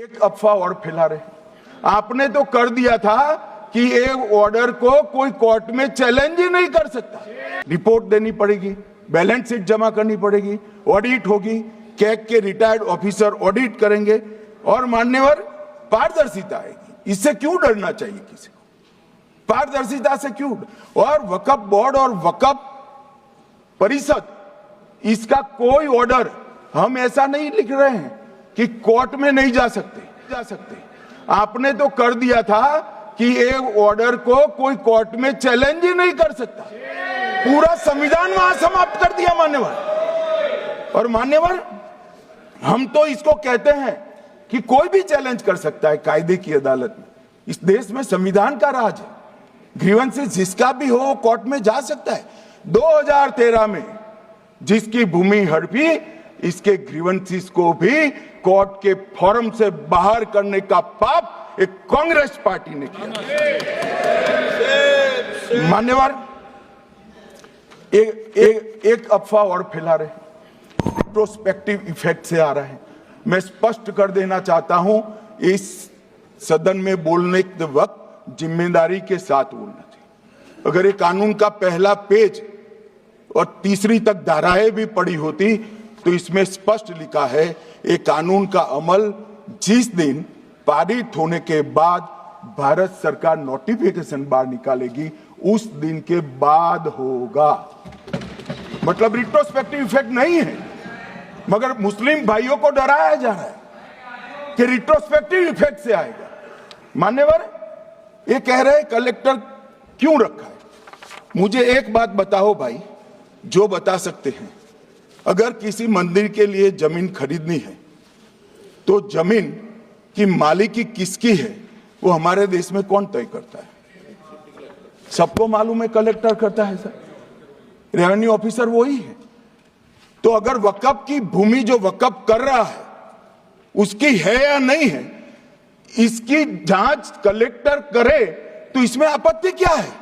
एक अफवाह और फैला रहे। आपने तो कर दिया था कि एक ऑर्डर को कोई कोर्ट में चैलेंज ही नहीं कर सकता। रिपोर्ट देनी पड़ेगी, बैलेंस शीट जमा करनी पड़ेगी, ऑडिट होगी, कैग के रिटायर्ड ऑफिसर ऑडिट करेंगे और मान्यवर पारदर्शिता आएगी। इससे क्यों डरना चाहिए किसी को? पारदर्शिता से क्यों? और वक्फ बोर्ड और वक्फ परिषद, इसका कोई ऑर्डर हम ऐसा नहीं लिख रहे हैं कि कोर्ट में नहीं जा सकते। आपने तो कर दिया था कि एक ऑर्डर को कोई कोर्ट में चैलेंज ही नहीं कर सकता। पूरा संविधान वहां समाप्त कर दिया मान्यवर। और मान्यवर, हम तो इसको कहते हैं कि कोई भी चैलेंज कर सकता है कायदे की अदालत में। इस देश में संविधान का राज है। ग्रीवेंसेस जिसका भी हो कोर्ट में जा सकता है। 2013 में जिसकी भूमि हड़पी, इसके ग्रीवेंसेस को भी कोर्ट के फोरम से बाहर करने का पाप एक कांग्रेस पार्टी ने किया। मान्यवर, एक अफवाह और फैला रहे, प्रोस्पेक्टिव इफेक्ट से आ रहा है। मैं स्पष्ट कर देना चाहता हूं, इस सदन में बोलने के वक्त जिम्मेदारी के साथ बोलना चाहिए। अगर ये कानून का पहला पेज और तीसरी तक धाराएं भी पड़ी होती तो इसमें स्पष्ट लिखा है, ये कानून का अमल जिस दिन पारित होने के बाद भारत सरकार नोटिफिकेशन बाहर निकालेगी उस दिन के बाद होगा। मतलब रिट्रोस्पेक्टिव इफेक्ट नहीं है, मगर मुस्लिम भाइयों को डराया जा रहा है कि रिट्रोस्पेक्टिव इफेक्ट से आएगा। मान्यवर, ये कह रहे हैं कलेक्टर क्यों रखा है। मुझे एक बात बताओ भाई, जो बता सकते हैं। अगर किसी मंदिर के लिए जमीन खरीदनी है तो जमीन की मालिकी किसकी है वो हमारे देश में कौन तय करता है? सबको मालूम है, कलेक्टर करता है सर, रेवेन्यू ऑफिसर वही है। तो अगर वक्फ की भूमि जो वक्फ कर रहा है उसकी है या नहीं है, इसकी जांच कलेक्टर करे तो इसमें आपत्ति क्या है?